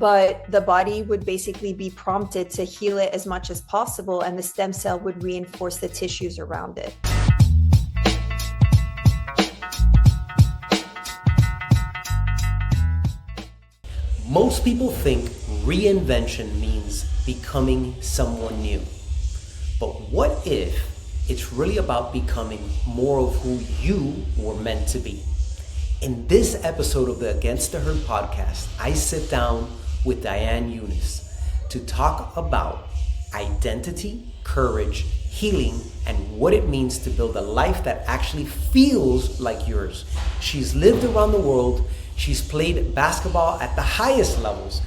but the body would basically be prompted to heal it as much as possible, and the stem cell would reinforce the tissues around it. Most people think reinvention means becoming someone new. But what if it's really about becoming more of who you were meant to be? In this episode of the Against the Herd podcast, I sit down with Diane Younes to talk about identity, courage, healing, and what it means to build a life that actually feels like yours. She's lived around the world. She's played basketball at the highest levels,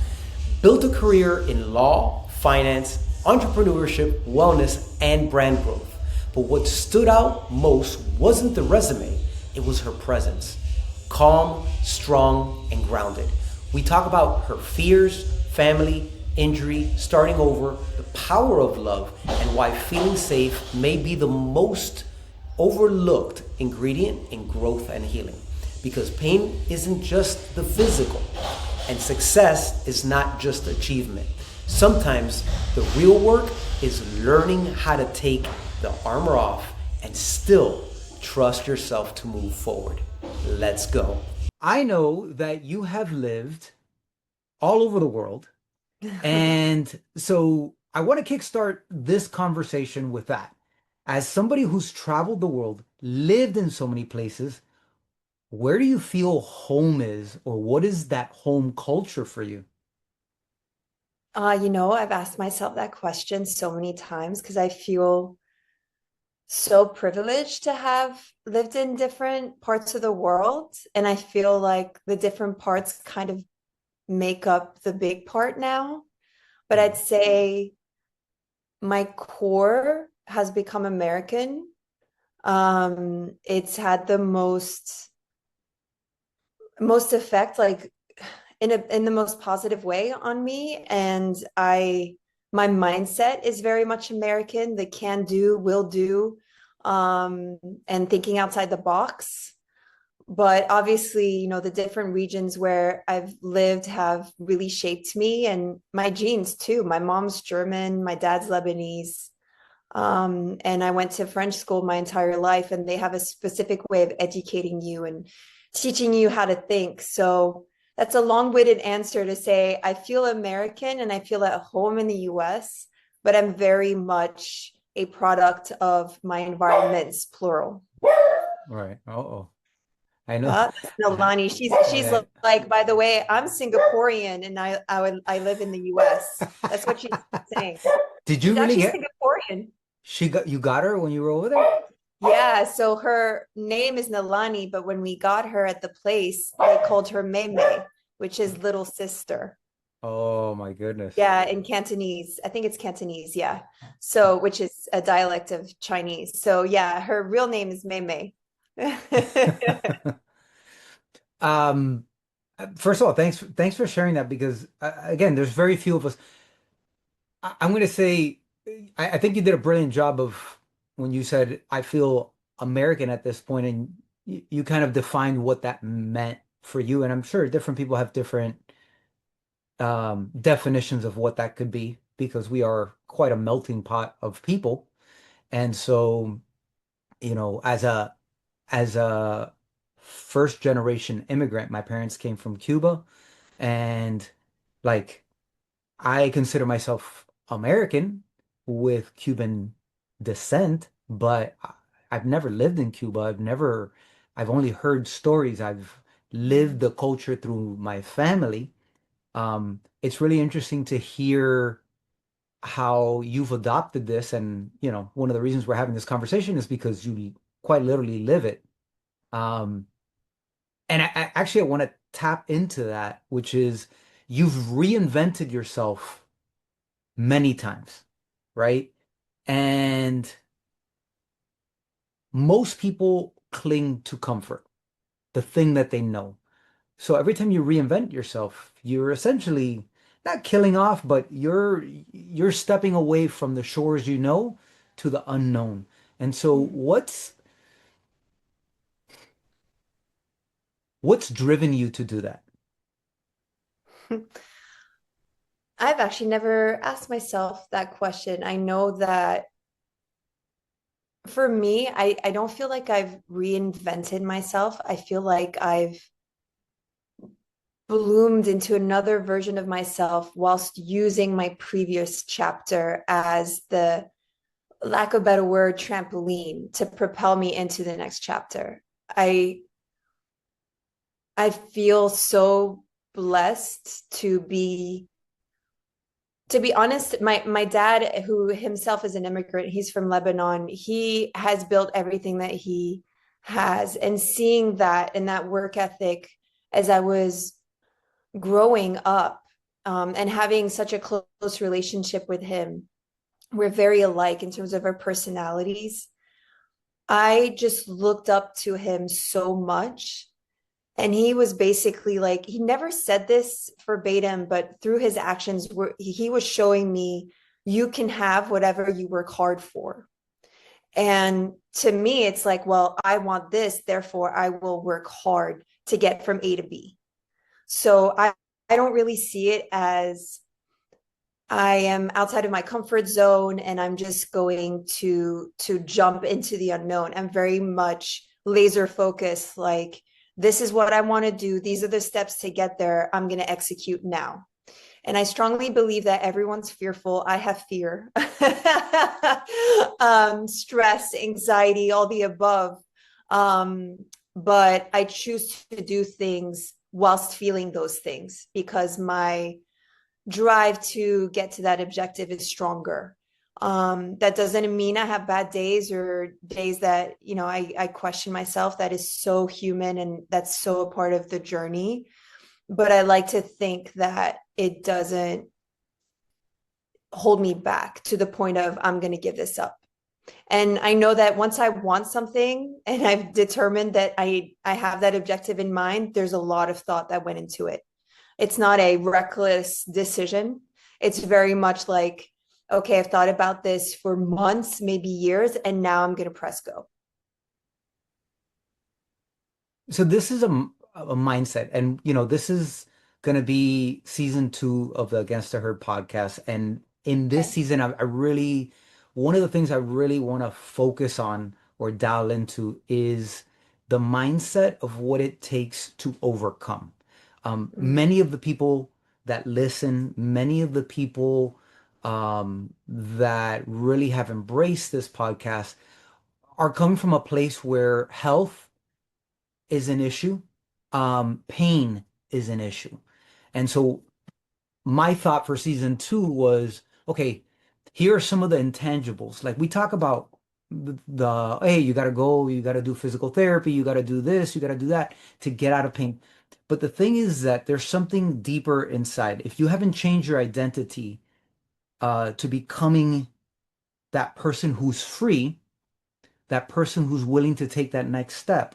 built a career in law, finance, entrepreneurship, wellness, and brand growth. But what stood out most wasn't the resume, it was her presence. Calm, strong, and grounded. We talk about her fears, family, injury, starting over, the power of love, and why feeling safe may be the most overlooked ingredient in growth and healing. Because pain isn't just the physical, and success is not just achievement. Sometimes the real work is learning how to take the armor off and still trust yourself to move forward. Let's go. I know that you have lived all over the world. And so I want to kickstart this conversation with that. As somebody who's traveled the world, lived in so many places, where do you feel home is, or what is that home culture for you? I've asked myself that question so many times because I feel so privileged to have lived in different parts of the world. And I feel like the different parts kind of make up the big part now. But I'd say my core has become American. It's had the most effect, like in the most positive way on me. And my mindset is very much American, the can do, will do, and thinking outside the box. But obviously, the different regions where I've lived have really shaped me, and my genes too. My mom's German, my dad's Lebanese. And I went to French school my entire life, and they have a specific way of educating you and teaching you how to think. So that's a long-winded answer to say I feel American and I feel at home in the US, but I'm very much a product of my environments, plural. Right. Uh-oh. I know. That's Nalani. She's Yeah. like, by the way, I'm Singaporean and I live in the US. That's what she's saying. Did you She's really actually get Singaporean. you got her when you were over there? Yeah, so her name is Nalani, but when we got her at the place, they called her Mei, which is little sister. Oh my goodness. Yeah, in Cantonese. I think it's Cantonese, yeah. So, which is a dialect of Chinese. So, yeah, her real name is Mei. Um, First of all, thanks for sharing that because again, there's very few of us. I'm going to say I think you did a brilliant job of when you said I feel American at this point, and you kind of defined what that meant for you. And I'm sure different people have different definitions of what that could be because we are quite a melting pot of people. And so, as a first generation immigrant, my parents came from Cuba, and like I consider myself American with Cuban descent, but I've never lived in Cuba. I've only heard stories. I've lived the culture through my family. It's really interesting to hear how you've adopted this. And, one of the reasons we're having this conversation is because you quite literally live it. Um, and I want to tap into that, which is you've reinvented yourself many times, right? And most people cling to comfort, the thing that they know. So every time you reinvent yourself, you're essentially not killing off, but you're stepping away from the shores you know to the unknown. And so what's driven you to do that? I've actually never asked myself that question. I know that for me, I don't feel like I've reinvented myself. I feel like I've bloomed into another version of myself whilst using my previous chapter as the lack of a better word, trampoline to propel me into the next chapter. I I feel so blessed to be honest, my dad, who himself is an immigrant, he's from Lebanon, he has built everything that he has. And seeing that and that work ethic as I was growing up, and having such a close relationship with him, we're very alike in terms of our personalities. I just looked up to him so much. And he was basically like, he never said this verbatim, but through his actions, he was showing me you can have whatever you work hard for. And to me, it's like, well, I want this, therefore I will work hard to get from A to B. So I don't really see it as I am outside of my comfort zone and I'm just going to jump into the unknown. I'm very much laser focused, like this is what I want to do. These are the steps to get there. I'm going to execute now. And I strongly believe that everyone's fearful. I have fear, stress, anxiety, all the above. Um, but I choose to do things whilst feeling those things because my drive to get to that objective is stronger. That doesn't mean I have bad days or days that, I question myself. That is so human and that's so a part of the journey. But I like to think that it doesn't hold me back to the point of I'm going to give this up. And I know that once I want something and I've determined that I have that objective in mind, there's a lot of thought that went into it. It's not a reckless decision. It's very much like, okay, I've thought about this for months, maybe years, and now I'm going to press go. So this is a mindset, and this is going to be season 2 of the Against the Herd podcast. And in this Okay. season, I really, one of the things I really want to focus on or dial into is the mindset of what it takes to overcome. Mm. Many of the people that listen, many of the people that really have embraced this podcast are coming from a place where health is an issue. Pain is an issue. And so my thought for season 2 was, okay, here are some of the intangibles. Like we talk about hey, you got to go, you got to do physical therapy, you got to do this, you got to do that to get out of pain. But the thing is that there's something deeper inside. If you haven't changed your identity to becoming that person who's free, that person who's willing to take that next step,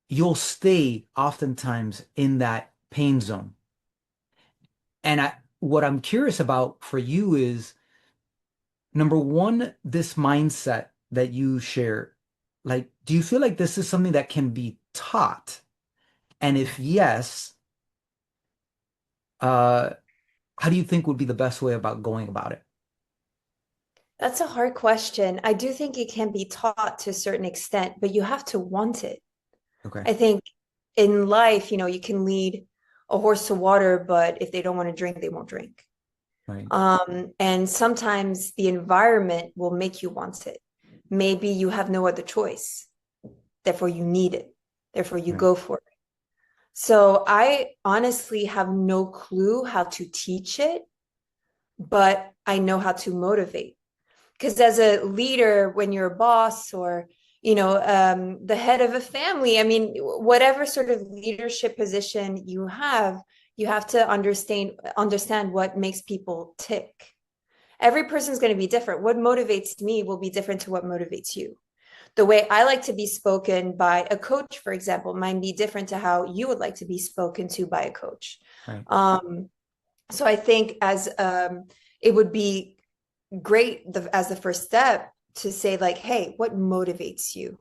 you'll stay oftentimes in that pain zone. And what I'm curious about for you is number one, this mindset that you share. Like, do you feel like this is something that can be taught? And if yes, uh, how do you think would be the best way about going about it? That's a hard question. I do think it can be taught to a certain extent, but you have to want it. Okay. I think in life, you can lead a horse to water, but if they don't want to drink, they won't drink. Right. And sometimes the environment will make you want it. Maybe you have no other choice. Therefore, you need it. Therefore, you Right. go for it. So I honestly have no clue how to teach it, but I know how to motivate. Because as a leader, when you're a boss or the head of a family, I mean, whatever sort of leadership position you have to understand what makes people tick. Every person's going to be different. What motivates me will be different to what motivates you. The way I like to be spoken by a coach, for example, might be different to how you would like to be spoken to by a coach. Right. Um, so I think as it would be great as the first step to say like, hey, what motivates you?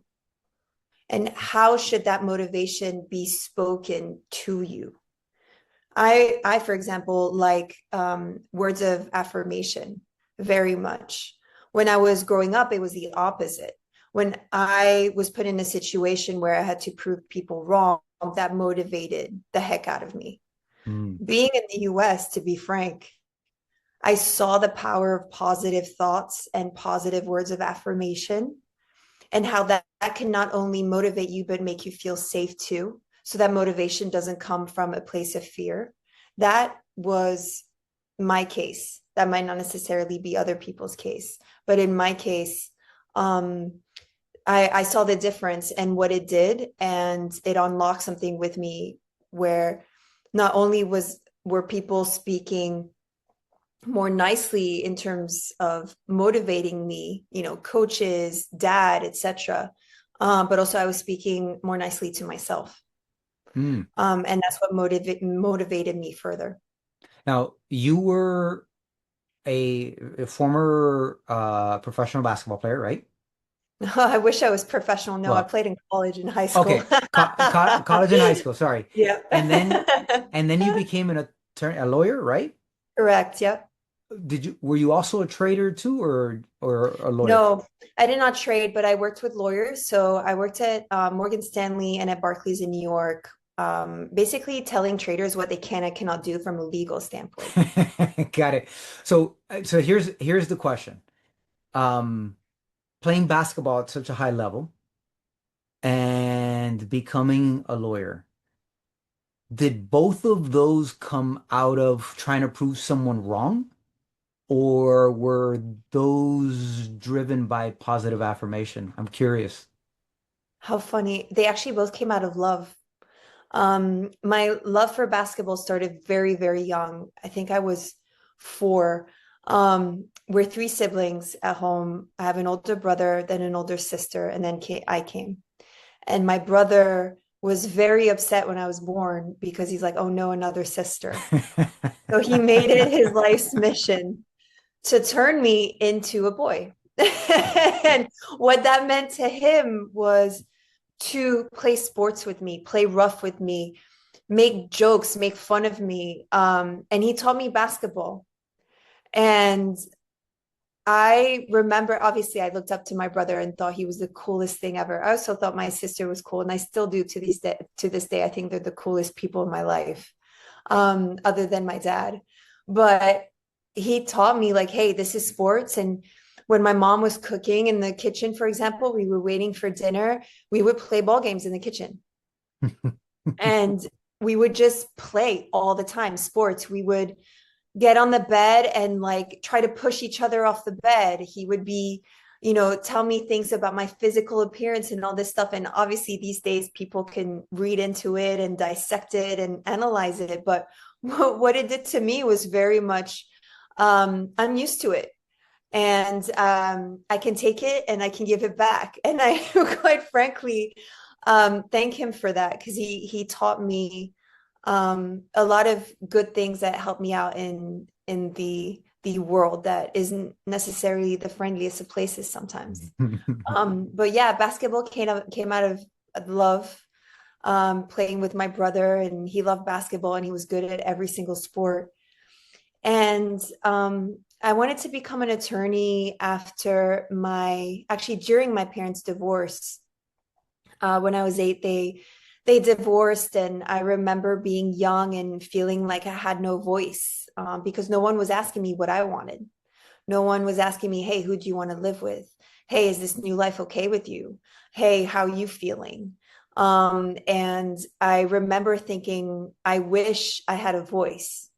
And how should that motivation be spoken to you? for example, like words of affirmation very much. When I was growing up, it was the opposite. When I was put in a situation where I had to prove people wrong, that motivated the heck out of me. Mm. Being in the US, to be frank, I saw the power of positive thoughts and positive words of affirmation, and how that can not only motivate you, but make you feel safe too. So that motivation doesn't come from a place of fear. That was my case. That might not necessarily be other people's case, but in my case, um, I saw the difference and what it did, and it unlocked something with me where not only were people speaking more nicely in terms of motivating me, coaches, dad, etc. But also I was speaking more nicely to myself. Mm. And that's what motivated me further. Now, you were a former professional basketball player, right? I wish I was professional. No, I Well, played in college and high school. okay, college and high school, sorry. Yeah. And then you became an attorney, a lawyer, right? Correct. Yep. Were you also a trader too, or a lawyer? No, I did not trade, but I worked with lawyers. So I worked at Morgan Stanley and at Barclays in New York, basically telling traders what they can and cannot do from a legal standpoint. Got it. So here's the question. Um, Playing basketball at such a high level and becoming a lawyer, did both of those come out of trying to prove someone wrong, or were those driven by positive affirmation? I'm curious. How funny. They actually both came out of love. My love for basketball started very, very young. I think I was 4. We're 3 siblings at home. I have an older brother, then an older sister, and then I came. And my brother was very upset when I was born because he's like, oh no, another sister. So he made it his life's mission to turn me into a boy. And what that meant to him was to play sports with me, play rough with me, make jokes, make fun of me. And he taught me basketball. And I remember, obviously, I looked up to my brother and thought he was the coolest thing ever. I also thought my sister was cool, and I still do to this day. I think they're the coolest people in my life, other than my dad. But he taught me, like, hey, this is sports. And when my mom was cooking in the kitchen, for example, we were waiting for dinner, we would play ball games in the kitchen. And we would just play all the time, sports. We would get on the bed and like try to push each other off the bed. He would be, tell me things about my physical appearance and all this stuff. And obviously these days people can read into it and dissect it and analyze it. But what it did to me was very much, I'm used to it. And I can take it and I can give it back. And I quite frankly thank him for that, because he taught me a lot of good things that help me out in the world that isn't necessarily the friendliest of places sometimes. But yeah, basketball came out of love, playing with my brother, and he loved basketball and he was good at every single sport. And I wanted to become an attorney actually during my parents' divorce. When I was 8, they divorced, and I remember being young and feeling like I had no voice, because no one was asking me what I wanted. No one was asking me, hey, who do you want to live with? Hey, is this new life okay with you? Hey, how are you feeling? And I remember thinking, I wish I had a voice.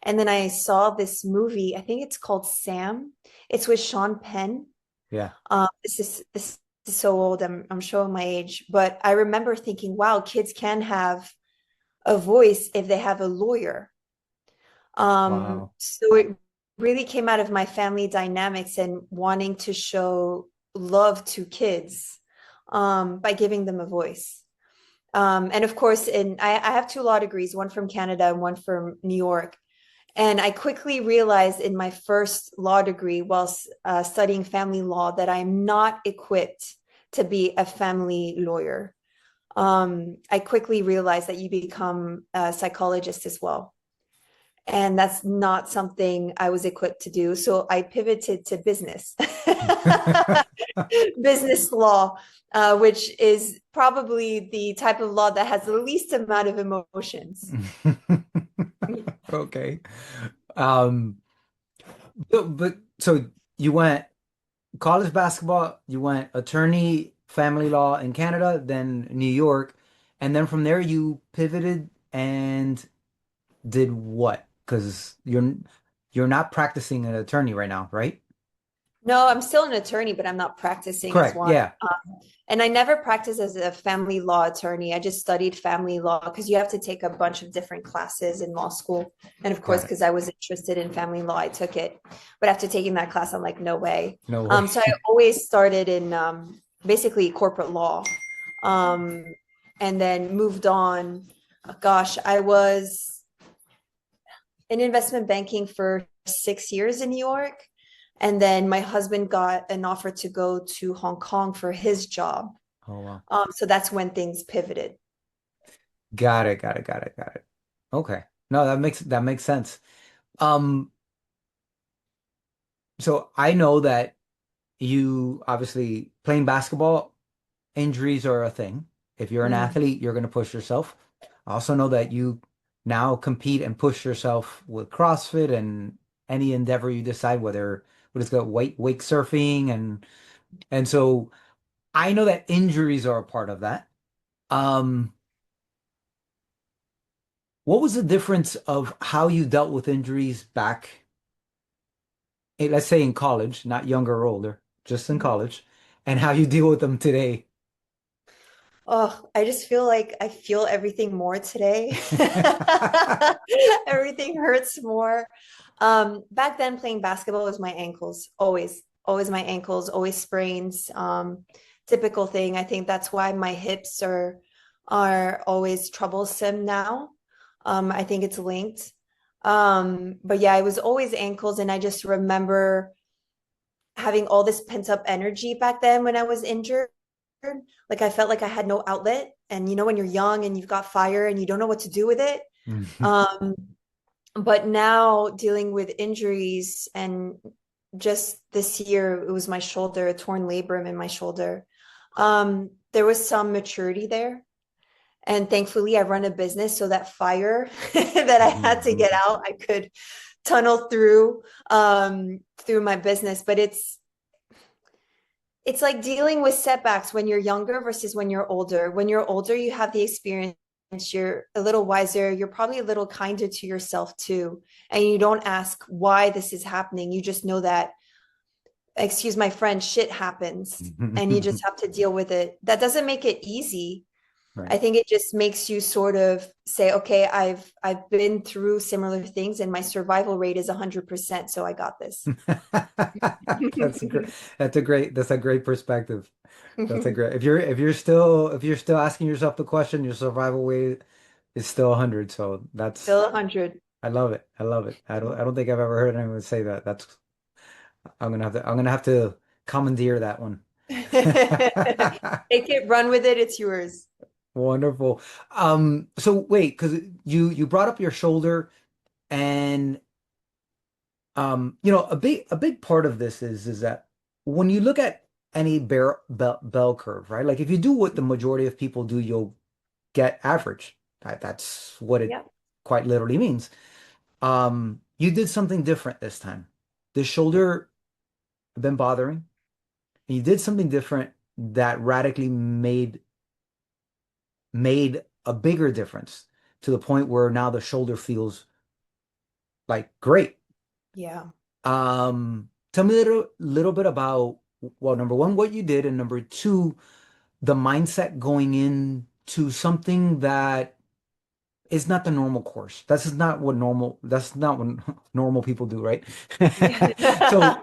And then I saw this movie, I think it's called Sam. It's with Sean Penn. Yeah. This is so old. I'm showing my age, but I remember thinking, wow, kids can have a voice if they have a lawyer. Wow. So it really came out of my family dynamics and wanting to show love to kids, by giving them a voice. And of course, I have 2 law degrees, one from Canada and one from New York. And I quickly realized in my first law degree, while studying family law, that I'm not equipped to be a family lawyer. I quickly realized that you become a psychologist as well. And that's not something I was equipped to do. So I pivoted to business, business law, which is probably the type of law that has the least amount of emotions. Okay. Um, but so you went college basketball, you went attorney, family law in Canada, then New York, and then from there you pivoted and did what? Because you're not practicing an attorney right now, right? No, I'm still an attorney, but I'm not practicing as Correct. one. Yeah. And I never practiced as a family law attorney. I just studied family law because you have to take a bunch of different classes in law school. And of course, Got it. because I was interested in family law, I took it. But after taking that class, I'm like, no way. No way. So I always started in basically corporate law, um, and then moved on. Gosh, I was in investment banking for 6 years in New York. And then my husband got an offer to go to Hong Kong for his job. Oh wow. So that's when things pivoted. Got it. Got it. Got it. Got it. Okay. No, that makes sense. Um, so I know that you obviously playing basketball, injuries are a thing. If you're an Mm. athlete, you're going to push yourself. I also know that you now compete and push yourself with CrossFit and any endeavor you decide, whether what is got wake surfing and so I know that injuries are a part of that. Um, what was the difference of how you dealt with injuries back, let's say in college, not younger or older, just in Mhm. college, and how you deal with them today? Oh, I just feel like I feel everything more today. Everything hurts more. Back then, playing basketball was my ankles, always my ankles, always sprains. Typical thing. I think that's why my hips are always troublesome now. I think it's linked. But yeah, it was always ankles, and I just remember having all this pent up energy back then when I was injured. Like I felt like I had no outlet. And you know, when you're young and you've got fire and you don't know what to do with it. Um, but now dealing with injuries and just this year, it was my shoulder, a torn labrum in my shoulder. There was some maturity there. And thankfully, I run a business, so that fire that I had to get out, I could tunnel through my business. But it's like dealing with setbacks when you're younger versus when you're older. When you're older, you have the experience, you're a little wiser, you're probably a little kinder to yourself too. And you don't ask why this is happening. You just know that, excuse my French, shit happens and you just have to deal with it. That doesn't make it easy. Right. I think it just makes you sort of say, okay, I've been through similar things and my survival rate is 100%, so I got this. That's a great perspective. That's a great if you're still asking yourself the question, your survival rate is still 100. So that's Still 100. I love it. I love it. I don't think I've ever heard anyone say that. That's I'm gonna have to commandeer that one. Take it, run with it, it's yours. Wonderful. So wait, because you brought up your shoulder and a big part of this is that when you look at any bell curve, right? Like if you do what the majority of people do, you'll get average. That's what it Yeah. quite literally means. You did something different this time. The shoulder been bothering, and you did something different that radically made a bigger difference to the point where now the shoulder feels like great. Yeah. Tell me a little bit about, well, number one, what you did, and number two, the mindset going into something that is not the normal course. That's not what normal people do, right? So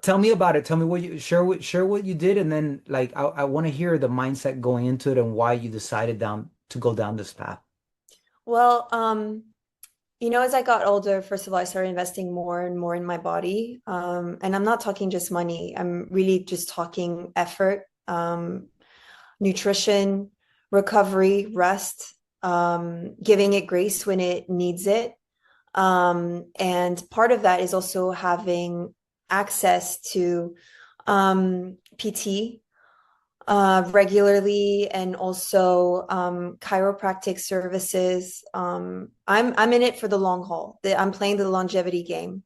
tell me about it. Tell me what you share what you did, and then like I want to hear the mindset going into it and why you decided to go down this path. Well, as I got older, first of all, I started investing more and more in my body. And I'm not talking just money. I'm really just talking effort, nutrition, recovery, rest, giving it grace when it needs it. And part of that is also having access to PT regularly, and also chiropractic services. I'm in it for the long haul. I'm playing the longevity game.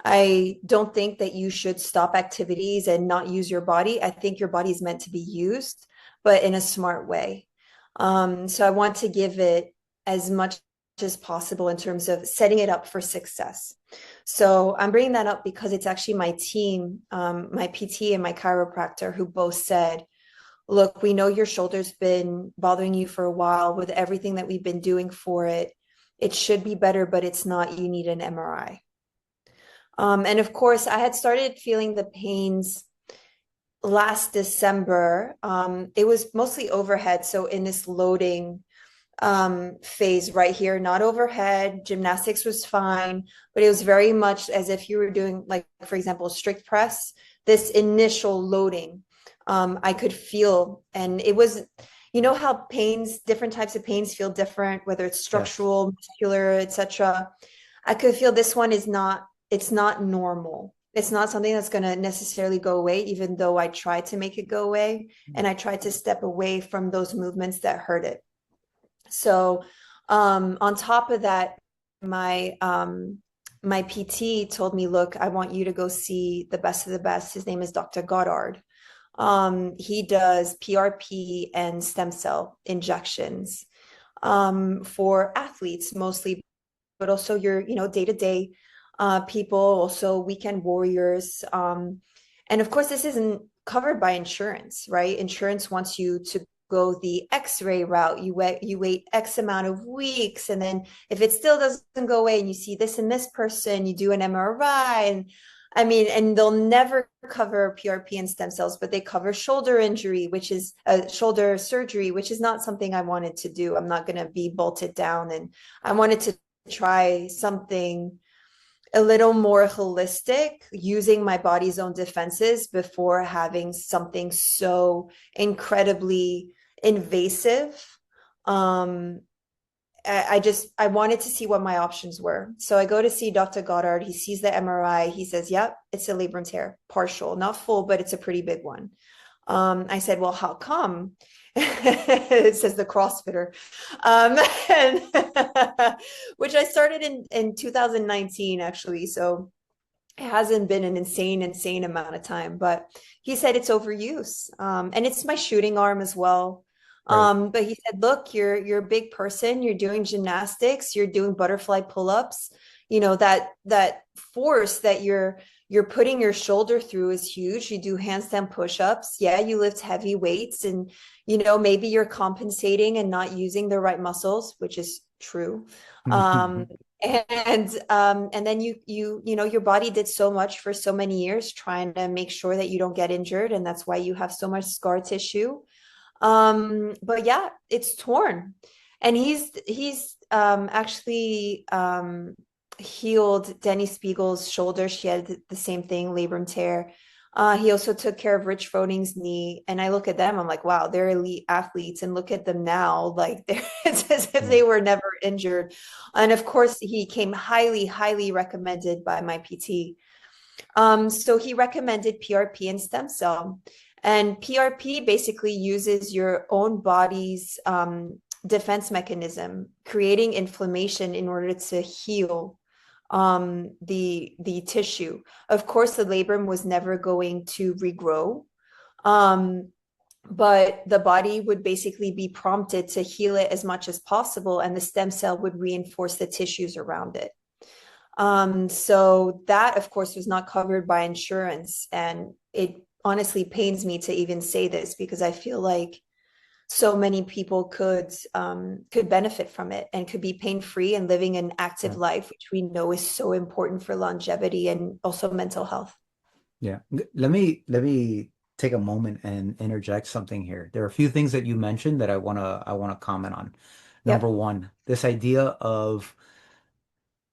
I don't think that you should stop activities and not use your body. I think your body is meant to be used, but in a smart way. So I want to give it as much as possible in terms of setting it up for success. So I'm bringing that up because it's actually my team, my PT and my chiropractor, who both said, look, we know your shoulder's been bothering you for a while with everything that we've been doing for it. It should be better, but it's not. You need an MRI. And of course, I had started feeling the pains last December. It was mostly overhead. So in this loading phase right here, not overhead. Gymnastics was fine, but it was very much as if you were doing, like, for example, strict press, this initial loading. I could feel, and it was, you know how pains, different types of pains feel different, whether it's Yes. structural, muscular, etc. I could feel this one is not, it's not normal. It's not something that's going to necessarily go away, even though I tried to make it go away and I tried to step away from those movements that hurt it. So, on top of that, my PT told me, look, I want you to go see the best of the best. His name is Dr. Goddard. He does PRP and stem cell injections for athletes mostly, but also your, day-to-day people, also weekend warriors. And of course, this isn't covered by insurance, right? Insurance wants you to go the X-ray route. You wait X amount of weeks, and then if it still doesn't go away, and you see this and this person, you do an MRI, and I mean, and they'll never cover PRP and stem cells, but they cover shoulder injury, which is shoulder surgery, which is not something I wanted to do. I'm not going to be bolted down, and I wanted to try something a little more holistic, using my body's own defenses before having something so incredibly invasive. Um, I wanted to see what my options were. So I go to see Dr. Goddard. He sees the MRI. He says, yep, it's a labrum tear, partial, not full, but it's a pretty big one. I said, well, how come? It says the CrossFitter. And which I started in 2019, actually. So it hasn't been an insane amount of time, but he said it's overuse. And it's my shooting arm as well. Right. But he said, look, you're a big person, you're doing gymnastics, you're doing butterfly pull-ups, that force that you're putting your shoulder through is huge. You do handstand push-ups. Yeah, you lift heavy weights, and maybe you're compensating and not using the right muscles, which is true. Um, and then your body did so much for so many years trying to make sure that you don't get injured, and that's why you have so much scar tissue. But yeah, it's torn. And he's actually healed Denny Spiegel's shoulder. She had the same thing, labrum tear. He also took care of Rich Froning's knee. And I look at them, I'm like, wow, they're elite athletes. And look at them now, like it's as if Yeah. they were never injured. And of course, he came highly recommended by my PT. So he recommended PRP and stem cell. And PRP basically uses your own body's defense mechanism, creating inflammation in order to heal the tissue. Of course, the labrum was never going to regrow. But the body would basically be prompted to heal it as much as possible, and the stem cell would reinforce the tissues around it. So that, of course, was not covered by insurance. And it honestly pains me to even say this, because I feel like so many people could benefit from it and could be pain-free and living an active Yeah. life, which we know is so important for longevity and also mental health. Yeah. Let me take a moment and interject something here. There are a few things that you mentioned that I wanna comment on. Number Yep. one, this idea of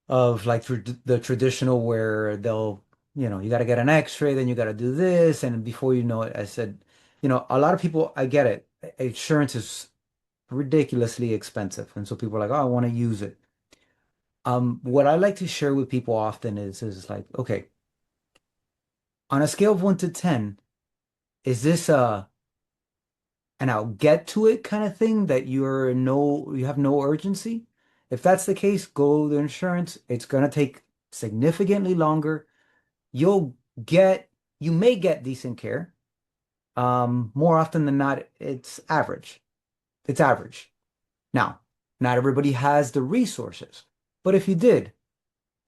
like the traditional where they'll, you got to get an X-ray, then you got to do this, and before you know it, I said, a lot of people, I get it. Insurance is ridiculously expensive. And so people are like, oh, I want to use it. What I like to share with people often is like, okay, on a scale of 1 to 10, is this an I'll get to it kind of thing that you have no urgency? If that's the case, go the insurance. It's gonna take significantly longer. You'll get you may get decent care. More often than not, it's average. It's average. Now, not everybody has the resources, but if you did,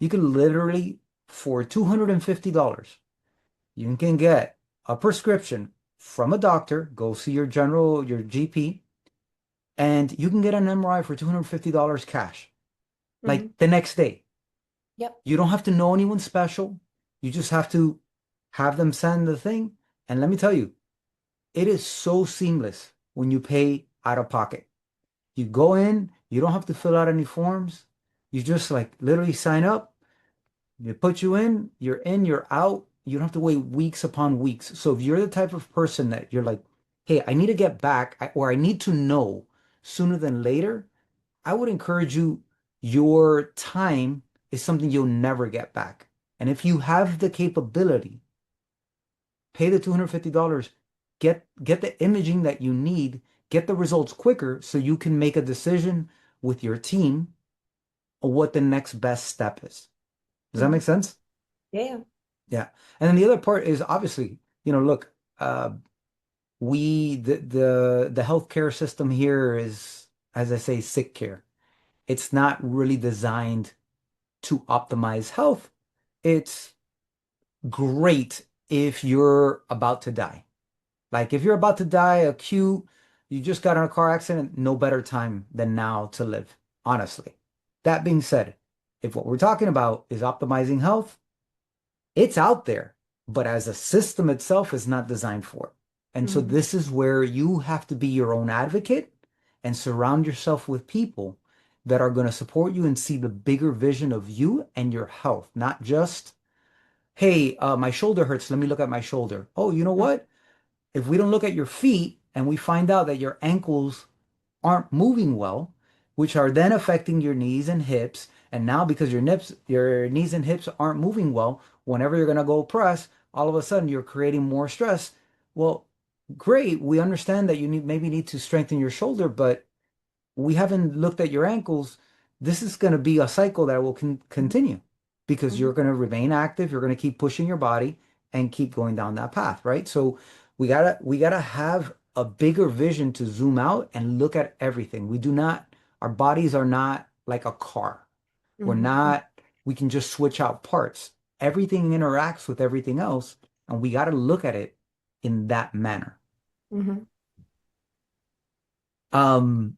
you could literally, for $250, you can get a prescription from a doctor, go see your GP, and you can get an MRI for $250 cash, Hmm. like the next day. Yep. You don't have to know anyone special. You just have to have them send the thing. And let me tell you, it is so seamless when you pay out of pocket. You go in, you don't have to fill out any forms. You just like literally sign up. They put you in, you're out. You don't have to wait weeks upon weeks. So if you're the type of person that you're like, hey, I need to get back or I need to know sooner than later, I would encourage you, your time is something you'll never get back. And if you have the capability, pay the $250, get the imaging that you need, get the results quicker so you can make a decision with your team on what the next best step is. Does that make Hmm. sense? Yeah. Yeah. And then the other part is obviously, look, the healthcare system here is, as I say, sick care. It's not really designed to optimize health. It's great if you're about to die. Like if you're about to die acute, you just got in a car accident, no better time than now to live, honestly. That being said, if what we're talking about is optimizing health, it's out there, but as a system itself is not designed for it. And so Hmm. this is where you have to be your own advocate and surround yourself with people that are going to support you and see the bigger vision of you and your health, not just, hey, my shoulder hurts. Let me look at my shoulder. Oh, you know what? If we don't look at your feet and we find out that your ankles aren't moving well, which are then affecting your knees and hips. And now because your knees and hips aren't moving well, whenever you're gonna go press, all of a sudden you're creating more stress. Well, great. We understand that you maybe need to strengthen your shoulder, but we haven't looked at your ankles. This is going to be a cycle that will continue because Hmm. you're going to remain active. You're going to keep pushing your body and keep going down that path, right? So we gotta have a bigger vision to zoom out and look at everything. Our bodies are not like a car. We're Hmm. not, we can just switch out parts. Everything interacts with everything else, and we got to look at it in that manner. Hmm. Um,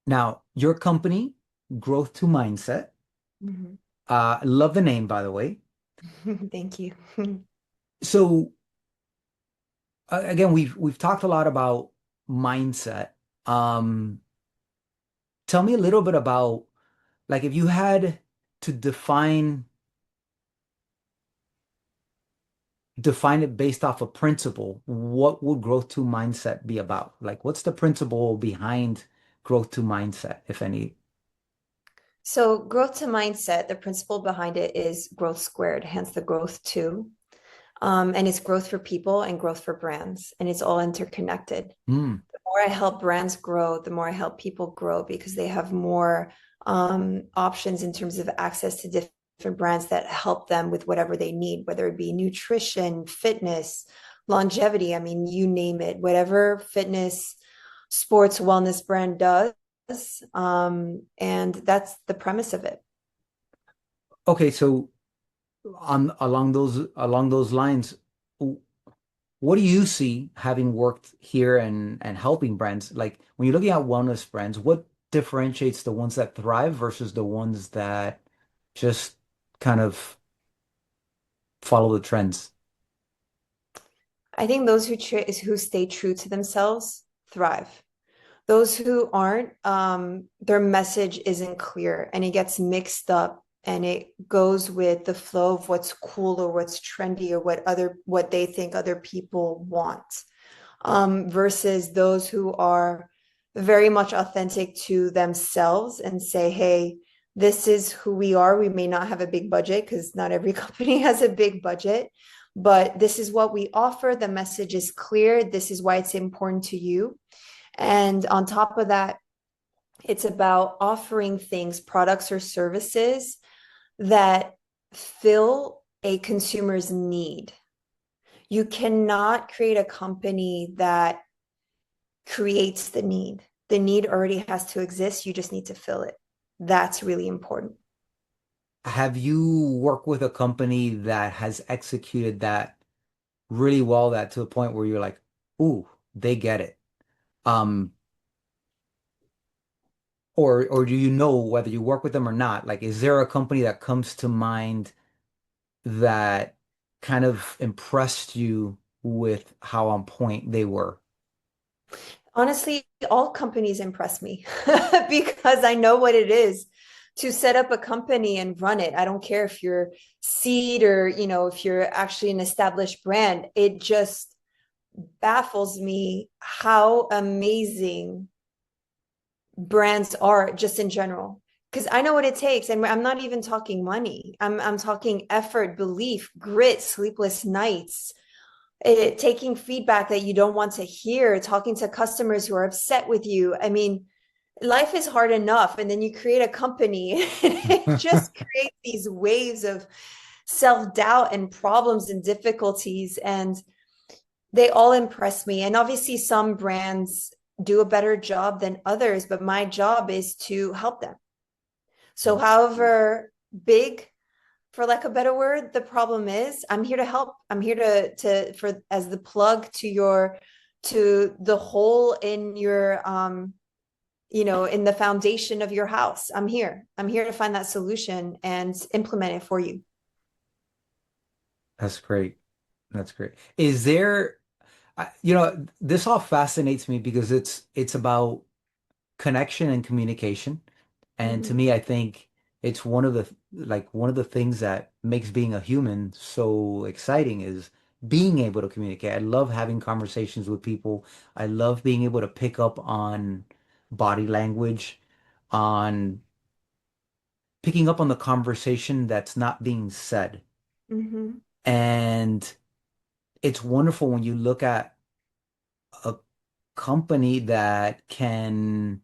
Now, your company, Growth to Mindset. Hmm. I love the name, by the way. Thank you. So again, we've talked a lot about mindset. Um, Tell me a little bit about like if you had to define it based off a principle, what would growth to mindset be about? Like, what's the principle behind growth to mindset, if any? So, growth to mindset, the principle behind it is growth squared, hence the growth two. And it's growth for people and growth for brands, and it's all interconnected. Mm, The more I help brands grow, the more I help people grow because they have more options in terms of access to different brands that help them with whatever they need, whether it be nutrition, fitness, longevity. I mean, you name it, whatever fitness, sports, wellness brand does. And that's the premise of it. okay, so on along those lines, what do you see having worked here and helping brands? Like when you're looking at wellness brands, what differentiates the ones that thrive versus the ones that just kind of follow the trends? I think those who stay true to themselves thrive. Those who aren't, their message isn't clear and it gets mixed up and it goes with the flow of what's cool or what's trendy or what they think other people want. Versus those who are very much authentic to themselves and say, hey, this is who we are. We may not have a big budget because not every company has a big budget, but this is what we offer. The message is clear. This is why it's important to you. And on top of that, it's about offering things, products or services that fill a consumer's need. You cannot create a company that creates the need. The need already has to exist. You just need to fill it. That's really important. Have you worked with a company that has executed that really well, that to a point where you're like, ooh, they get it? Um, or do you know whether you work with them or not? Like, is there a company that comes to mind that kind of impressed you with how on point they were? Honestly, all companies impress me because I know what it is to set up a company and run it. I don't care if you're seed or, if you're actually an established brand. It just baffles me how amazing brands are just in general. Because I know what it takes. And I'm not even talking money. I'm talking effort, belief, grit, sleepless nights, taking feedback that you don't want to hear, talking to customers who are upset with you. I mean, life is hard enough. And then you create a company and it just creates these waves of self-doubt and problems and difficulties. And they all impress me. And obviously, some brands do a better job than others, but my job is to help them. So, however big, for lack of a better word, the problem is, I'm here to help. I'm here to for as the plug to the hole in your in the foundation of your house. I'm here. I'm here to find that solution and implement it for you. That's great. That's great. Is there, this all fascinates me because it's about connection and communication. And to Mhm. me, I think it's one of the things that makes being a human so exciting is being able to communicate. I love having conversations with people. I love being able to pick up on body language, on picking up on the conversation that's not being said. Mhm. And it's wonderful when you look at a company that can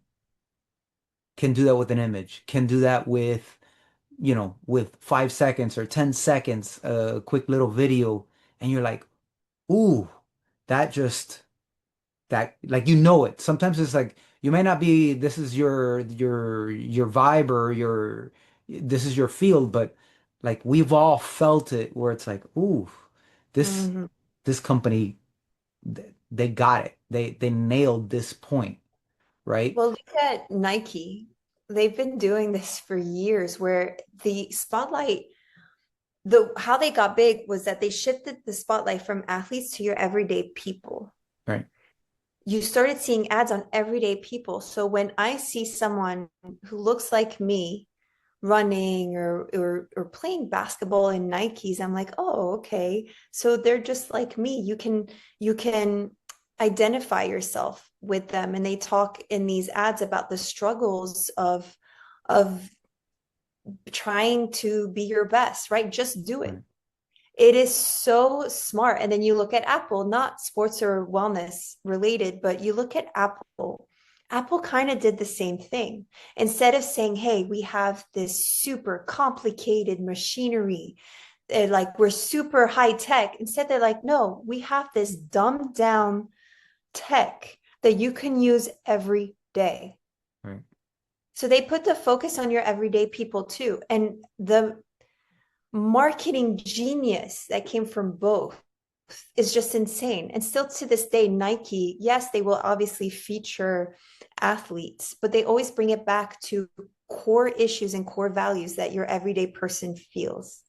do that with an image, can do that with, with 5 seconds or 10 seconds, a quick little video, and you're like, ooh, that just that like it. Sometimes it's like you may not be this is your vibe or your this is your field, but like we've all felt it where it's like, ooh, this Mhm. this company they got it. They nailed this point, right? Well, look at Nike. They've been doing this for years where the spotlight, how they got big was that they shifted the spotlight from athletes to your everyday people. Right. You started seeing ads on everyday people. So when I see someone who looks like me running or playing basketball in Nikes, I'm like, oh, okay. So they're just like me. You can identify yourself with them. And they talk in these ads about the struggles of trying to be your best, right? Just do it. Right. It is so smart. And then you look at Apple, not sports or wellness related, but you look at Apple. Apple kind of did the same thing. Instead of saying, hey, we have this super complicated machinery, like we're super high tech, instead they're like, no, we have this dumbed down tech that you can use every day. Right. So they put the focus on your everyday people too. And the marketing genius that came from both is just insane. And still to this day, Nike, yes, they will obviously feature athletes, but they always bring it back to core issues and core values that your everyday person feels.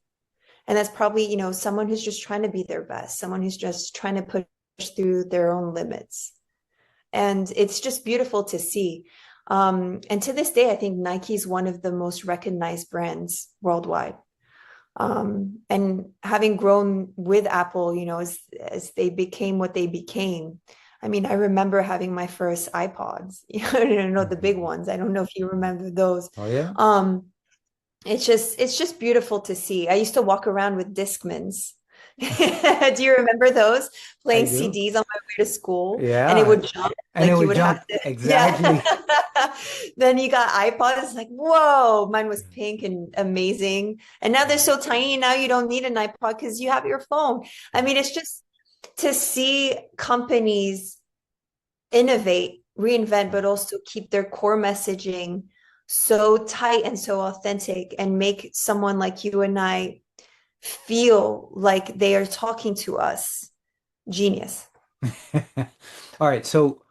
And that's probably, someone who's just trying to be their best, someone who's just trying to push through their own limits. And it's just beautiful to see. And to this day, I think Nike is one of the most recognized brands worldwide. And having grown with Apple, as they became what they became, I mean, I remember having my first iPods. I don't know the big Mhm. ones. I don't know if you remember those. Oh yeah, Um, it's just beautiful to see. I used to walk around with Discmans. Do you remember those? I Playing do. CDs on my way to school, and it Yeah, would jump, and it like you would would have jump to, yeah. exactly. Then you got iPods, like, whoa, mine was pink and amazing. And now they're so tiny, now you don't need an iPod because you have your phone. I mean, it's just to see companies innovate, reinvent, but also keep their core messaging so tight and so authentic and make someone like you and I feel like they are talking to us. Genius. All right, so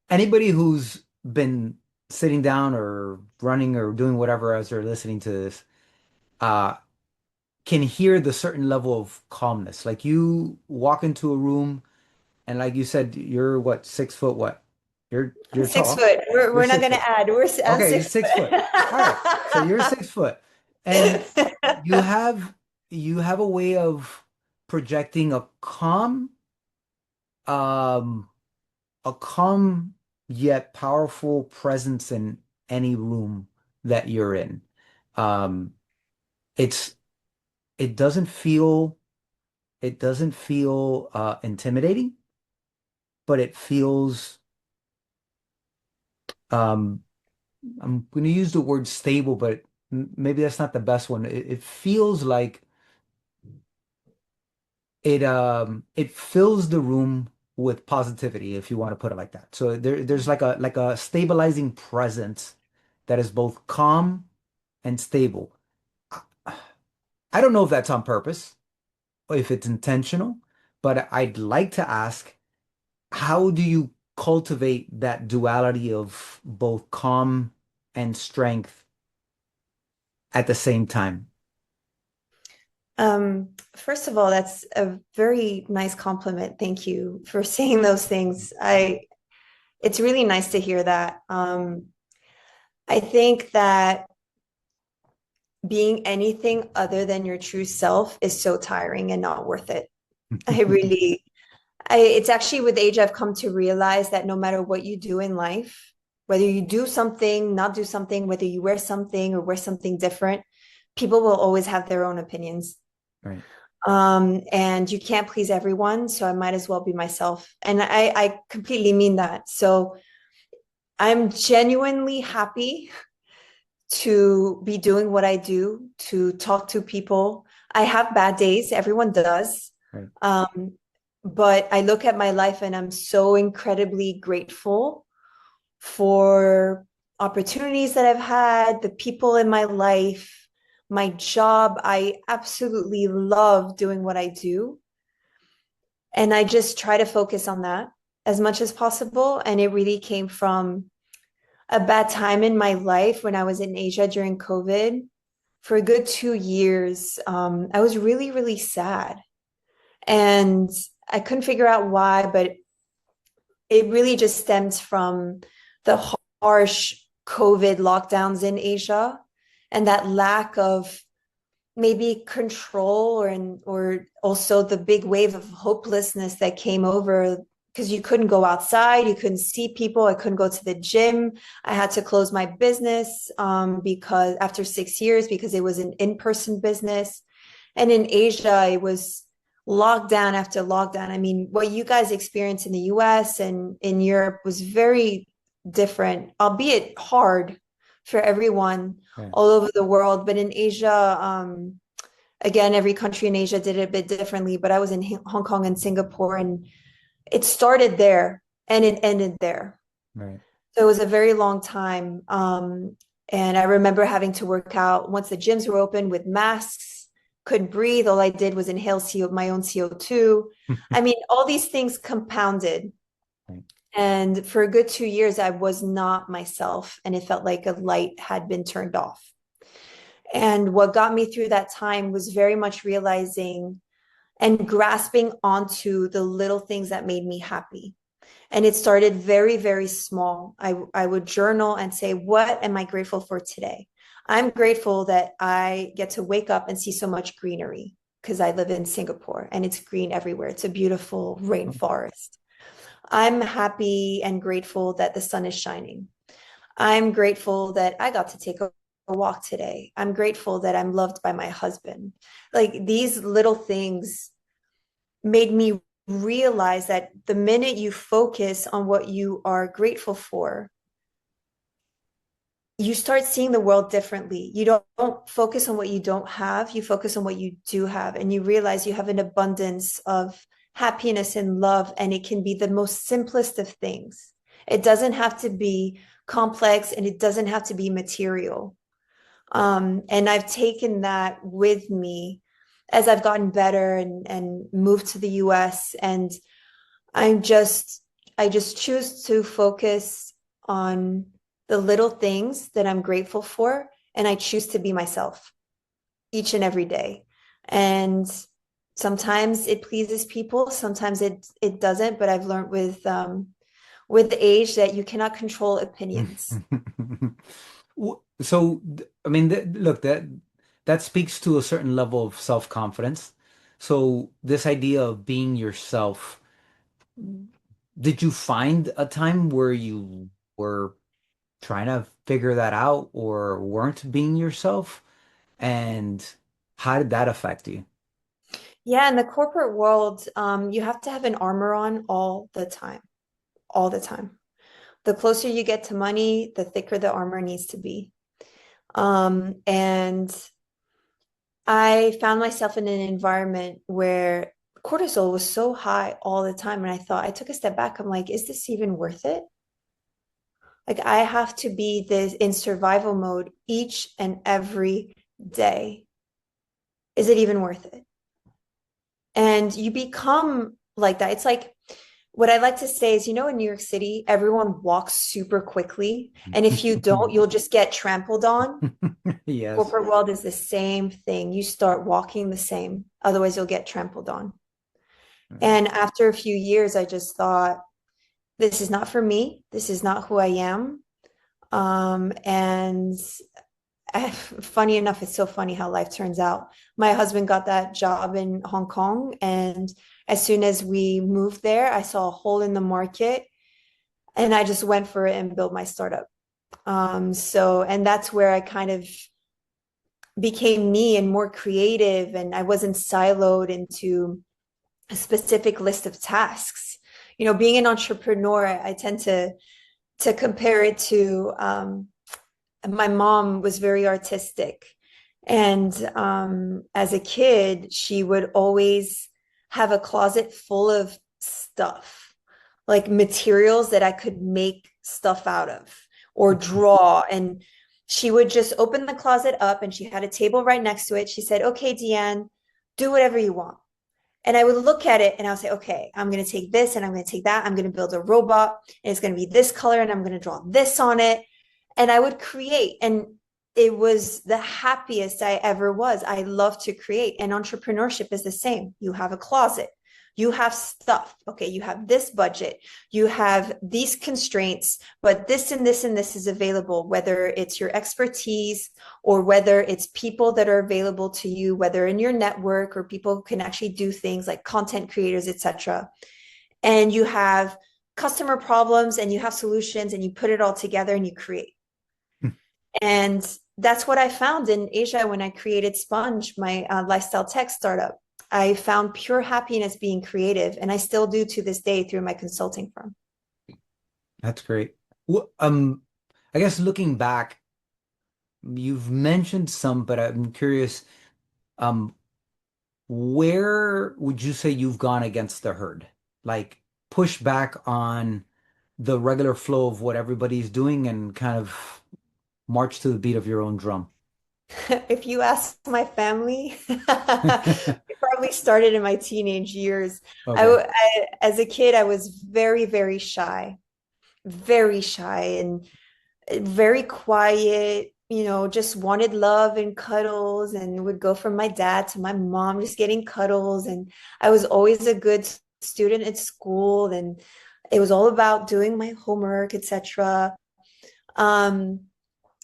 anybody who's been sitting down or running or doing whatever as they're listening to this, uh, can hear the certain level of calmness. Like you walk into a room and like you said, you're what, 6 foot what? I'm You're six tall. foot. You're We're not six going to foot. add. I'm Okay, you're six 6 foot. All right. So you're 6 foot. And foot. you have you have a way of projecting um a calm yet powerful presence in any room that you're in. Um, it's it doesn't feel intimidating, but it feels um I'm going to use the word stable, but maybe that's not the best one. It feels like it fills the room with positivity, if you want to put it like that. So there's like a stabilizing presence that is both calm and stable. I don't know if that's on purpose or if it's intentional, but I'd like to ask, how do you cultivate that duality of both calm and strength at the same time? First of all, that's a very nice compliment. Thank you for saying those things. It's really nice to hear that. I think that being anything other than your true self is so tiring and not worth it. I really, it's actually with age I've come to realize that no matter what you do in life, whether you do something, not do something, whether you wear something or wear something different, people will always have their own opinions. Right. And you can't please everyone, so I might as well be myself. And I completely mean that. So I'm genuinely happy to be doing what I do, to talk to people. I have bad days, everyone does. Right. Um, but I look at my life and I'm so incredibly grateful for opportunities that I've had, the people in my life, my job. I absolutely love doing what I do. And I just try to focus on that as much as possible. And it really came from a bad time in my life when I was in Asia during COVID. For a good 2 years, I was really, really sad. And I couldn't figure out why, but it really just stems from the harsh COVID lockdowns in Asia and that lack of maybe control or also the big wave of hopelessness that came over because you couldn't go outside, you couldn't see people, I couldn't go to the gym. I had to close my business because after 6 years, because it was an in-person business. And in Asia, it was lockdown after lockdown. I mean, what you guys experienced in the US and in Europe was very different, albeit hard for everyone Right. all over the world. But in Asia, again, every country in Asia did it a bit differently. But I was in Hong Kong and Singapore, and it started there and it ended there. Right. So it was a very long time. And I remember having to work out once the gyms were open with masks, couldn't breathe. All I did was inhale my own CO2. I mean, all these things compounded. Right. And for a good 2 years, I was not myself. And it felt like a light had been turned off. And what got me through that time was very much realizing and grasping onto the little things that made me happy. And it started very, very small. I would journal and say, what am I grateful for today? I'm grateful that I get to wake up and see so much greenery because I live in Singapore and it's green everywhere. It's a beautiful rainforest. I'm happy and grateful that the sun is shining. I'm grateful that I got to take a walk today. I'm grateful that I'm loved by my husband. Like these little things made me realize that the minute you focus on what you are grateful for, you start seeing the world differently. You don't focus on what you don't have, you focus on what you do have, and you realize you have an abundance of happiness and love, and it can be the most simplest of things. It doesn't have to be complex and it doesn't have to be material. And I've taken that with me as I've gotten better and moved to the US. And I'm just, I just choose to focus on the little things that I'm grateful for. And I choose to be myself each and every day. And sometimes it pleases people, sometimes it doesn't, but I've learned with age that you cannot control opinions. So, I mean, look, that speaks to a certain level of self-confidence. So, this idea of being yourself, did you find a time where you were trying to figure that out or weren't being yourself? And how did that affect you? Yeah, in the corporate world, you have to have an armor on all the time. The closer you get to money, the thicker the armor needs to be. And I found myself in an environment where cortisol was so high all the time. And I took a step back. I'm like, is this even worth it? Like, I have to be this in survival mode each and every day. Is it even worth it? And you become like that. It's like what I like to say is, in New York City, everyone walks super quickly. And if you don't, you'll just get trampled on. Yes. Corporate world is the same thing. You start walking the same, otherwise you'll get trampled on. And after a few years, I just thought, this is not for me. This is not who I am. And funny enough, it's so funny how life turns out. My husband got that job in Hong Kong, and as soon as we moved there, I saw a hole in the market, and I just went for it and built my startup. And that's where I kind of became me and more creative, and I wasn't siloed into a specific list of tasks. Being an entrepreneur, I tend to compare it to my mom was very artistic. And as a kid, she would always have a closet full of stuff, like materials that I could make stuff out of or draw. And she would just open the closet up and she had a table right next to it. She said, "Okay, Deanne, do whatever you want." And I would look at it and I would say, "Okay, I'm going to take this and I'm going to take that. I'm going to build a robot and it's going to be this color and I'm going to draw this on it." And I would create. And it was the happiest I ever was. I love to create. And entrepreneurship is the same. You have a closet, you have stuff. Okay, you have this budget, you have these constraints, but this and this and this is available, whether it's your expertise or whether it's people that are available to you, whether in your network or people who can actually do things like content creators, etc. And you have customer problems and you have solutions and you put it all together and you create. And that's what I found in Asia when I created Sponge, my lifestyle tech startup. I found pure happiness being creative, and I still do to this day through my consulting firm. That's great. I guess looking back, you've mentioned some, but I'm curious, um, where would you say you've gone against the herd? Like push back on the regular flow of what everybody's doing and kind of march to the beat of your own drum. If you ask my family, it probably started in my teenage years. Okay. As a kid, I was very, very shy and very quiet, just wanted love and cuddles and would go from my dad to my mom, just getting cuddles. And I was always a good student at school, and it was all about doing my homework, etc. Um,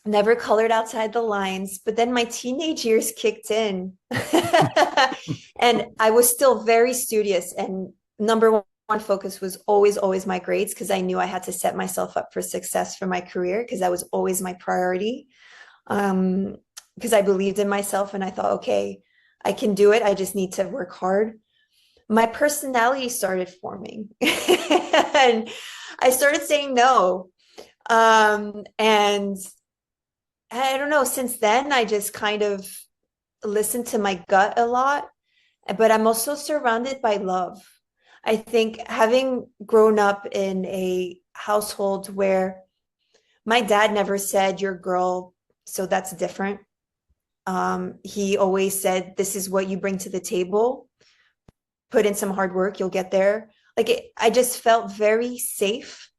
Never colored outside the lines, but then my teenage years kicked in and I was still very studious. And number one focus was always my grades because I knew I had to set myself up for success for my career because that was always my priority. Um, because I believed in myself and I thought, okay, I can do it. I just need to work hard. My personality started forming and I started saying no. And I don't know, since then, I just kind of listened to my gut a lot, but I'm also surrounded by love. I think having grown up in a household where my dad never said, "You're a girl, so that's different." He always said, "This is what you bring to the table. Put in some hard work, you'll get there." I just felt very safe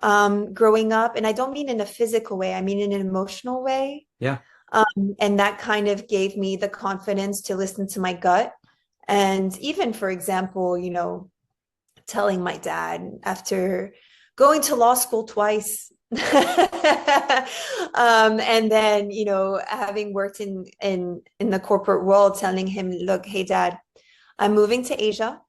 growing up. And I don't mean in a physical way, I mean in an emotional way. Yeah. And that kind of gave me the confidence to listen to my gut. And even, for example, telling my dad after going to law school twice. And then, having worked in the corporate world, telling him, look, hey, dad, I'm moving to Asia,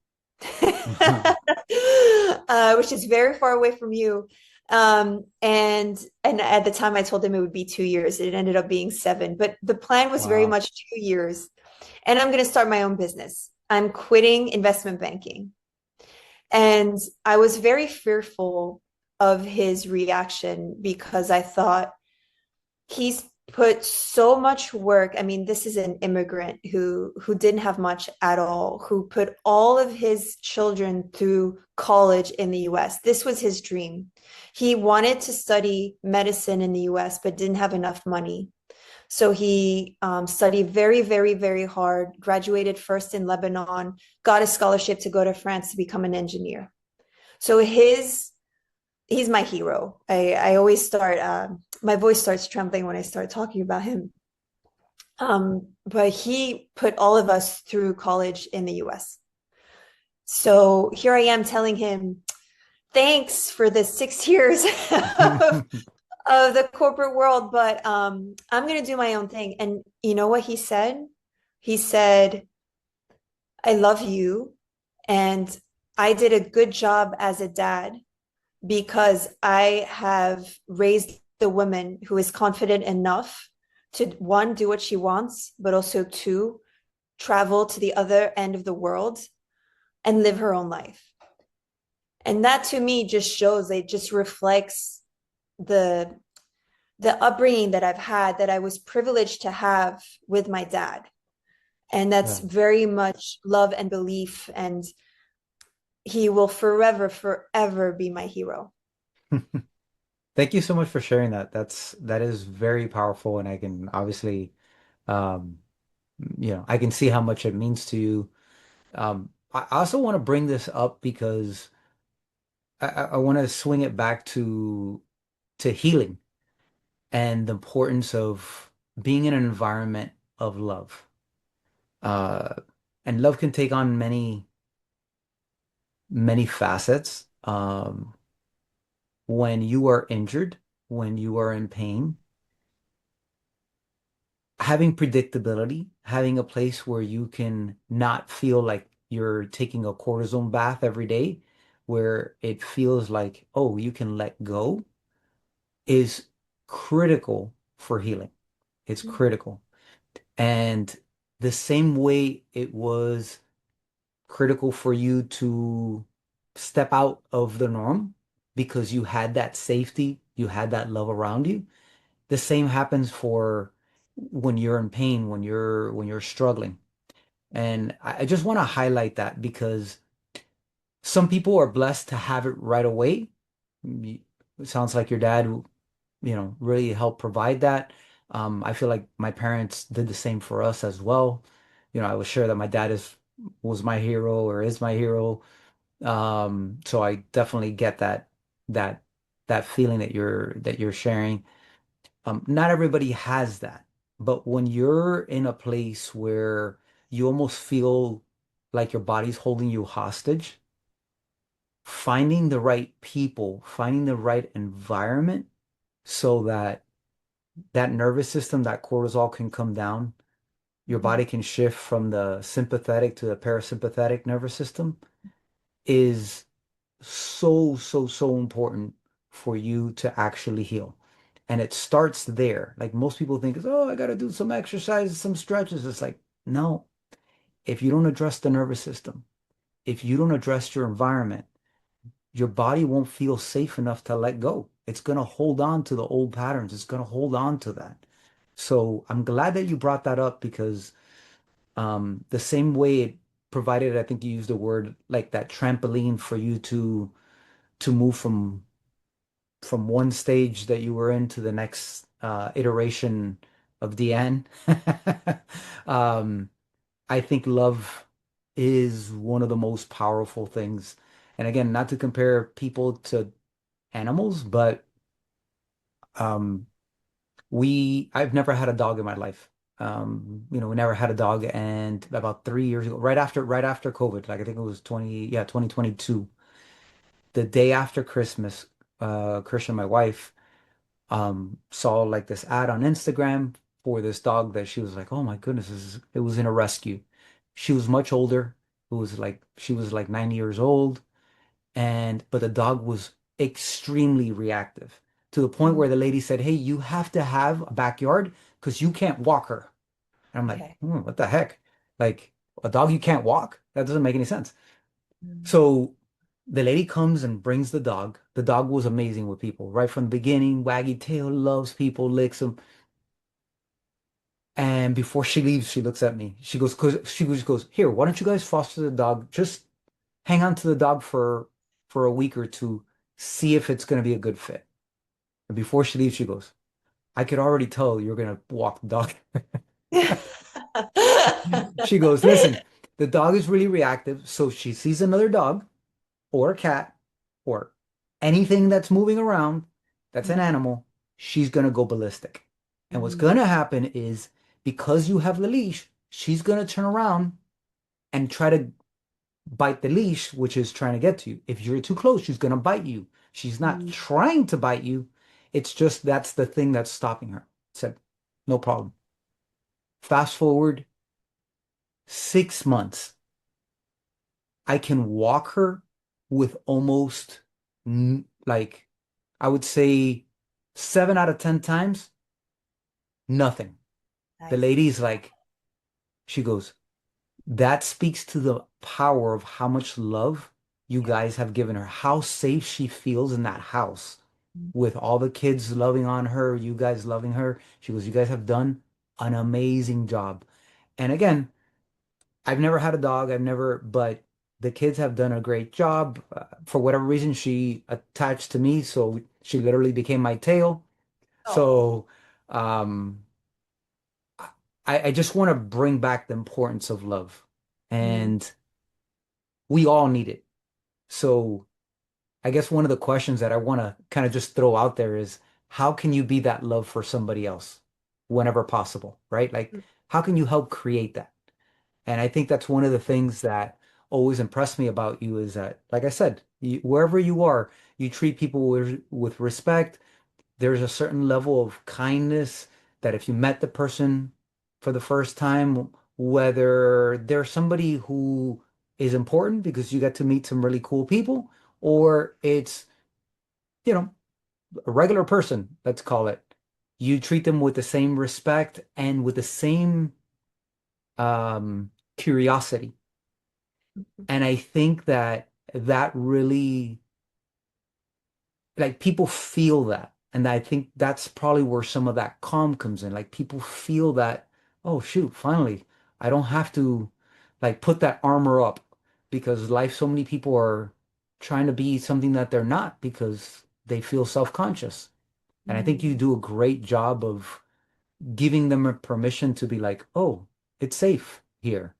which is very far away from you. And at the time I told him it would be 2 years. It ended up being 7, but the plan was very Wow. much 2 years. And I'm going to start my own business. I'm quitting investment banking. And I was very fearful of his reaction because I thought he's put so much work. I mean, this is an immigrant who didn't have much at all, who put all of his children through college in the US. This was his dream. He wanted to study medicine in the US, but didn't have enough money. So he studied very, very, very hard, graduated first in Lebanon, got a scholarship to go to France to become an engineer. So he's my hero. I always start my voice starts trembling when I start talking about him. But he put all of us through college in the US. So here I am telling him, thanks for the 6 years of the corporate world, but I'm gonna do my own thing. And you know what he said? He said, I love you, and I did a good job as a dad because I have raised the woman who is confident enough to, one, do what she wants, but also two, travel to the other end of the world and live her own life. And that to me just shows, it just reflects the upbringing that I've had, that I was privileged to have with my dad. And that's Yeah. very much love and belief. And he will forever be my hero. Thank you so much for sharing that. That is very powerful, and I can obviously, um, I can see how much it means to you. I also want to bring this up because I want to swing it back to healing and the importance of being in an environment of love. Uh, and love can take on many facets. When you are injured, when you are in pain, having predictability, having a place where you can not feel like you're taking a cortisone bath every day, where it feels like, oh, you can let go, is critical for healing. It's critical. And the same way it was critical for you to step out of the norm because you had that safety, you had that love around you. The same happens for when you're in pain, when you're struggling. And I just want to highlight that because some people are blessed to have it right away. It sounds like your dad, really helped provide that. I feel like my parents did the same for us as well. I was sure that my dad was my hero or is my hero. So I definitely get that that feeling that you're sharing. Not everybody has that, but when you're in a place where you almost feel like your body's holding you hostage, finding the right people, finding the right environment so that that nervous system, that cortisol can come down, your Mhm. body can shift from the sympathetic to the parasympathetic nervous system. is so, so, so important for you to actually heal. And it starts there. Like most people think is, oh, I got to do some exercises, some stretches. It's like, no, if you don't address the nervous system, if you don't address your environment, your body won't feel safe enough to let go. It's going to hold on to the old patterns. It's going to hold on to that. So I'm glad that you brought that up because the same way it provided, I think you used the word like that trampoline for you to move from one stage that you were in to the next iteration of Deanne. Um, I think love is one of the most powerful things. And again, not to compare people to animals, but um, I've never had a dog in my life. We never had a dog, and about 3 years ago, right after COVID, like I think it was 2022, the day after Christmas, Christian, my wife, saw like this ad on Instagram for this dog that she was like, oh my goodness, it was in a rescue. She was much older. She was like 9 years old, but the dog was extremely reactive to the point Mm, where the lady said, hey, you have to have a backyard because you can't walk her. And I'm like, okay. what the heck? Like a dog you can't walk? That doesn't make any sense. Mm, So the lady comes and brings the dog. The dog was amazing with people right from the beginning, waggy tail, loves people, licks them. And before she leaves, she looks at me. She goes, here, why don't you guys foster the dog? Just hang on to the dog for a week or two, see if it's going to be a good fit. And before she leaves, she goes, I could already tell you're going to walk the dog. She goes, listen, the dog is really reactive. So if she sees another dog or a cat or anything that's moving around, that's an Mm, animal, she's going to go ballistic. And what's mm, going to happen is because you have the leash, she's going to turn around and try to bite the leash, which is trying to get to you. If you're too close, she's going to bite you. She's not mm. trying to bite you. It's just that's the thing that's stopping her. Said, no problem. Fast forward 6 months. I can walk her with almost like I would say 7 out of 10 times, nothing. The Nice. lady's like, she goes, that speaks to the power of how much love you Yeah. guys have given her, how safe she feels in that house Mm, with all the kids loving on her, you guys loving her. She goes, you guys have done an amazing job. And again, I've never had a dog. But the kids have done a great job. For whatever reason, she attached to me, so she literally became my tail. oh. So, um, I just want to bring back the importance of love, Mm, and we all need it. So, I guess one of the questions that I want to kind of just throw out there is, how can you be that love for somebody else whenever possible, right? Like, mm. how can you help create that? And I think that's one of the things that always impressed me about you is that, like I said, wherever you are, you treat people with respect. There's a certain level of kindness that if you met the person for the first time, whether they're somebody who is important because you get to meet some really cool people, or it's, you know, a regular person, let's call it, you treat them with the same respect and with the same curiosity. And I think that that really, like, people feel that. And I think that's probably where some of that calm comes in. Like, people feel that, oh, shoot, finally, I don't have to, like, put that armor up because life, so many people are trying to be something that they're not because they feel self-conscious. And I think you Mm, do a great job of giving them a permission to be like, oh, it's safe here.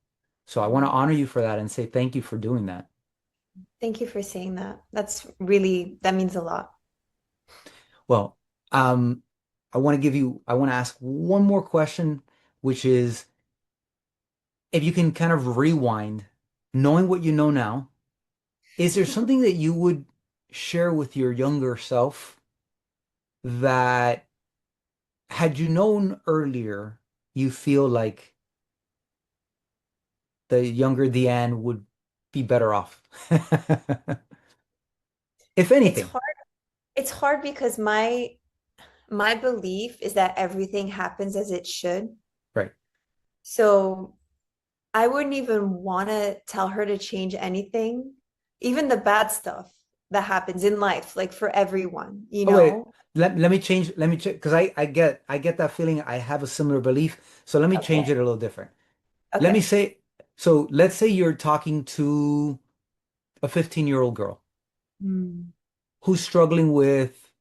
So I want to mm. honor you for that and say thank you for doing that. Thank you for saying that. That means a lot. Well, um, I want to ask one more question, which is if you can kind of rewind, knowing what you know now, is there something that you would share with your younger self that had you known earlier, you feel like the younger Deanne would be better off? If It's anything, hard. It's hard because my belief is that everything happens as it should. right? So I wouldn't even want to tell her to change anything, even the bad stuff that happens in life, like for everyone, you Oh wait, know? let me change. Let me check because I get that feeling. I have a similar belief. So let me Okay. change it a little different. Let me Okay. say. So let's say you're talking to a 15-year-old girl Mm. who's struggling with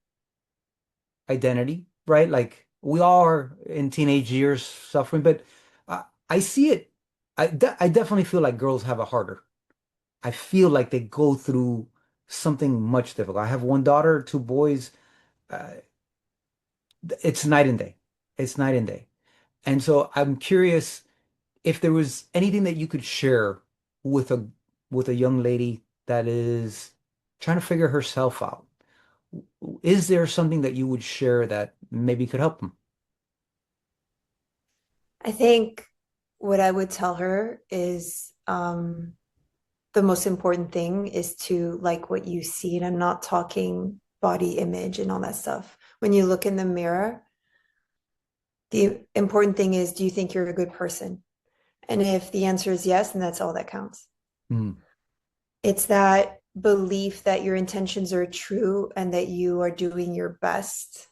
identity, right? Like we all are in teenage years suffering, but I see it. I definitely feel like girls have it harder. I feel like they go through something much difficult. I have one daughter, two boys. Uh, it's night and day. It's night and day. And so I'm curious if there was anything that you could share with a young lady that is trying to figure herself out. Is there something that you would share that maybe could help them? I think what I would tell her is the most important thing is to like what you see. And I'm not talking body image and all that stuff. When you look in the mirror, the important thing is, do you think you're a good person? And if the answer is yes, then that's all that counts. Hmm. It's that belief that your intentions are true and that you are doing your best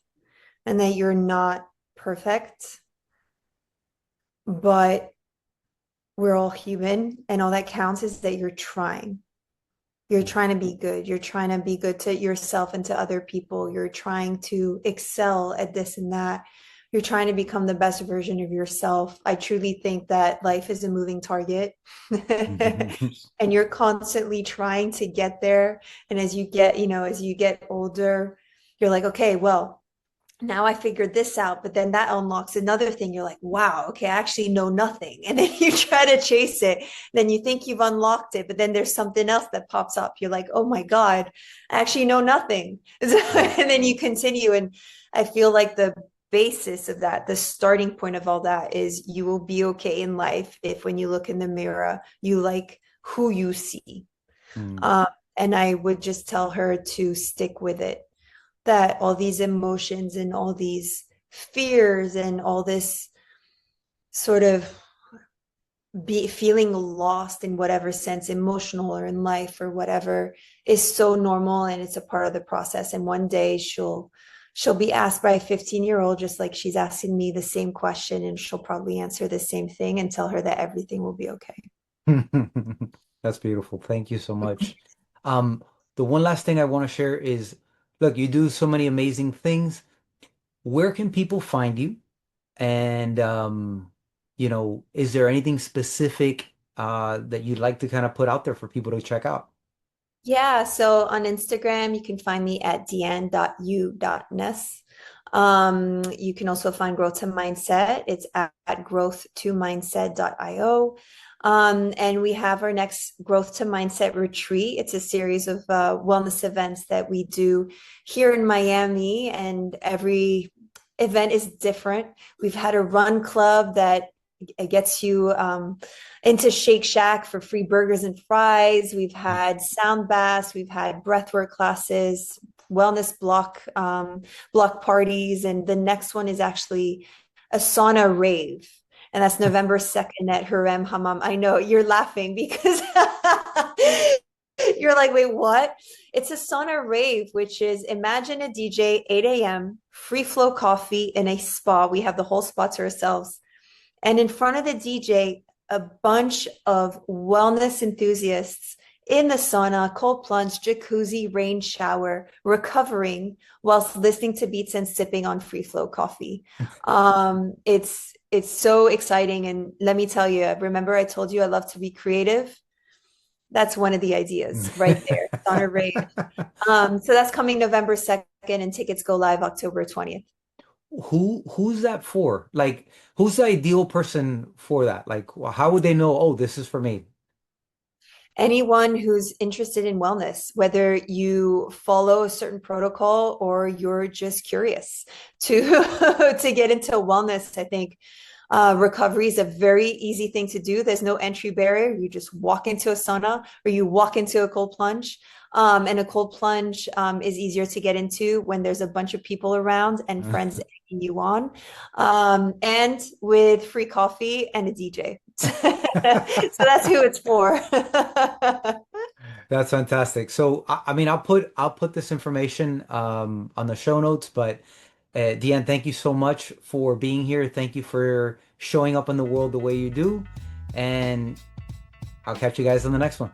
and that you're not perfect, but we're all human. And all that counts is that you're trying. You're trying to be good. You're trying to be good to yourself and to other people. You're trying to excel at this and that. You're trying to become the best version of yourself. I truly think that life is a moving target. And you're constantly trying to get there. And as you get, as you get older, you're like, okay, well, now I figured this out, but then that unlocks another thing. You're like, wow, okay, I actually know nothing. And then you try to chase it. Then you think you've unlocked it, but then there's something else that pops up. You're like, oh my God, I actually know nothing. Hmm. And then you continue. And I feel like the basis of that, the starting point of all that is you will be okay in life if when you look in the mirror, you like who you see. Hmm. Um, and I would just tell her to stick with it, that all these emotions and all these fears and all this sort of be feeling lost in whatever sense, emotional or in life or whatever, is so normal and it's a part of the process. And one day she'll be asked by a 15-year-old just like she's asking me the same question, and she'll probably answer the same thing and tell her that everything will be okay. That's beautiful. Thank you so much. Um, the one last thing I want to share is, look, you do so many amazing things. Where can people find you? And is there anything specific that you'd like to kind of put out there for people to check out? Yeah, so on Instagram, you can find me at deanne.u.ness. You can also find Growth to Mindset. It's at growth2mindset.io. And we have our next Growth to Mindset retreat. It's a series of wellness events that we do here in Miami, and every event is different. We've had a run club that gets you into Shake Shack for free burgers and fries. We've had sound baths, we've had breathwork classes, wellness block parties, and the next one is actually a sauna rave. And that's November 2nd at Harem Hammam. I know you're laughing because you're like, wait, what? It's a sauna rave, which is, imagine a DJ, 8 a.m., free flow coffee in a spa. We have the whole spa to ourselves. And in front of the DJ, a bunch of wellness enthusiasts in the sauna, cold plunge, jacuzzi, rain shower, recovering whilst listening to beats and sipping on free flow coffee. It's so exciting. And let me tell you, remember I told you I love to be creative? That's one of the ideas right there. Sauna rave. So that's coming November 2nd, and tickets go live October 20th. Who's that for? Like, who's the ideal person for that? Like, how would they know, oh, this is for me? Anyone who's interested in wellness, whether you follow a certain protocol or you're just curious to to get into wellness. I think Recovery is a very easy thing to do. There's no entry barrier. You just walk into a sauna or you walk into a cold plunge. And a cold plunge is easier to get into when there's a bunch of people around and friends egging you on, and with free coffee and a DJ. So that's who it's for. That's fantastic. So I mean, I'll put this information on the show notes, but Deanne, thank you so much for being here. Thank you for showing up in the world the way you do, and I'll catch you guys on the next one.